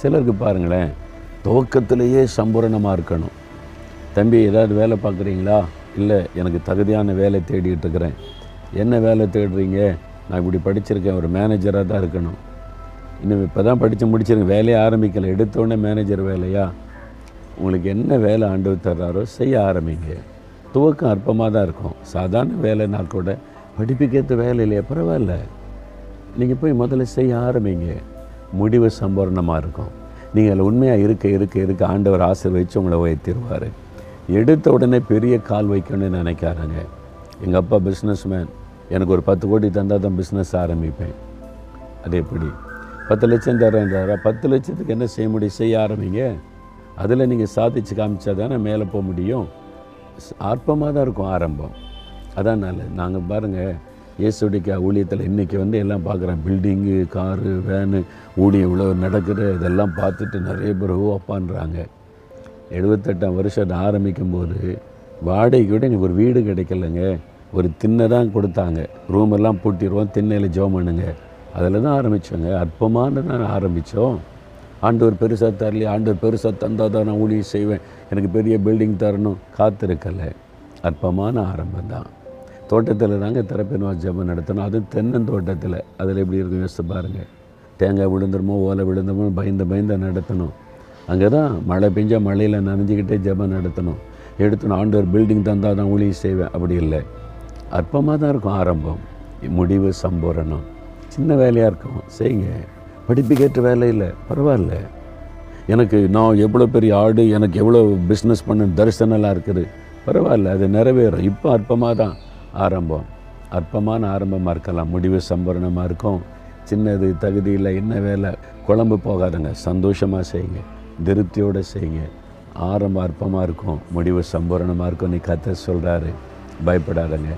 சிலருக்கு பாருங்களேன், துவக்கத்திலேயே சம்பூரணமாக இருக்கணும். தம்பி ஏதாவது வேலை பார்க்குறீங்களா? இல்லை, எனக்கு தகுதியான வேலை தேடிட்டு இருக்கிறேன். என்ன வேலை தேடுறீங்க? நான் இப்படி படிச்சிருக்கேன், ஒரு மேனேஜராக தான் இருக்கணும். இன்னும் இப்போ தான் படித்து முடிச்சிருங்க, வேலையை ஆரம்பிக்கலை, எடுத்தோடனே மேனேஜர் வேலையா? உங்களுக்கு என்ன வேலை ஆண்டவர் தர்றாரோ செய்ய ஆரம்பிங்க. துவக்கம் அற்பமாக தான் இருக்கும். சாதாரண வேலைனா கூட படிப்புக்கேற்ற வேலை இல்லையா, பரவாயில்ல, நீங்கள் போய் முதல்ல செய்ய ஆரம்பிங்க. முடிவு சம்பூர்ணமாக இருக்கும். நீங்கள் அதில் உண்மையாக இருக்க ஆண்டவர் ஆசீர்வதித்து உங்களை உயர்த்திடுவார். எடுத்த உடனே பெரிய கால் வைக்கணும்னு நினைக்காருங்க. எங்கள் அப்பா பிஸ்னஸ்மேன், எனக்கு ஒரு 10 கோடி தந்தால் தான் பிஸ்னஸ் ஆரம்பிப்பேன். அது எப்படி? 10 லட்சம் தரேன்றாரா? 10 லட்சத்துக்கு என்ன செய்ய முடியும்? செய்ய ஆரம்பிங்க. அதில் நீங்கள் சாதிச்சு காமிச்சா தானே மேலே போக முடியும். அற்பமாக தான் இருக்கும் ஆரம்பம். அதான் நல்லது. நாங்கள் பாருங்கள், இயேசுடைய ஊழியத்தில் இன்றைக்கி எல்லாம் பார்க்குறேன். பில்டிங்கு, காரு, வேனு, ஊழியம் இவ்வளோ நடக்கிற இதெல்லாம் பார்த்துட்டு நிறைய பேர் அப்பான்றாங்க. 78ஆம் வருஷம் ஆரம்பிக்கும்போது வாடகைக்கு விட எனக்கு ஒரு வீடு கிடைக்கலங்க. ஒரு திண்ணை தான் கொடுத்தாங்க. ரூமெல்லாம் பூட்டிடுவோம், திண்ணையில் ஜெபம் பண்ணுங்க. அதில் தான் ஆரம்பித்தோங்க. அற்பமான தான் ஆரம்பித்தோம். ஆண்டவர் பெருசாக தரலையே, ஆண்டவர் பெருசாக தந்தால் தான் நான் ஊழியம் செய்வேன், எனக்கு பெரிய பில்டிங் தரணும், காத்திருக்கலை. அற்பமான ஆரம்பம் தான். தோட்டத்தில் தாங்க திறப்பினவா ஜெபம் நடத்தணும். அது தென்னந்தோட்டத்தில். அதில் எப்படி இருக்கும் யோசித்து பாருங்கள். தேங்காய் விழுந்துருமோ, ஓலை விழுந்துருமோ பயந்து நடத்தணும். அங்கே தான் மழை பெஞ்சால் மழையில் நனைஞ்சிக்கிட்டே ஜெபம் நடத்தணும். எடுத்துணும், ஆண்டவர் பில்டிங் தந்தால் தான் ஊழியம் செய்வேன், அப்படி இல்லை. அற்பமாக தான் இருக்கும் ஆரம்பம். முடிவு சம்பூரணம். சின்ன வேலையாக இருக்கும், செய்யுங்க. படிப்புக்கேற்ற வேலை இல்லை, பரவாயில்ல. எனக்கு நான் எவ்வளோ பெரிய ஆடு, எனக்கு எவ்வளோ பிஸ்னஸ் பண்ண தரிசனம்லாம் இருக்குது, பரவாயில்ல, அது நிறைவேறும். இப்போ அற்பமாக தான் ஆரம்பம். அற்பமான ஆரம்பமாக இருக்கலாம், முடிவு சம்பூரணமாக இருக்கும். சின்னது தகுதி இல்லை, என்ன வேலை, குழம்பு போகாதுங்க. சந்தோஷமாக செய்யுங்க, திருப்தியோடு செய்யுங்க. ஆரம்பம் அற்பமாக இருக்கும், முடிவு சம்பூரணமாக இருக்கும். நீ கர்த்தர் சொல்கிறாரு, பயப்படாதங்க.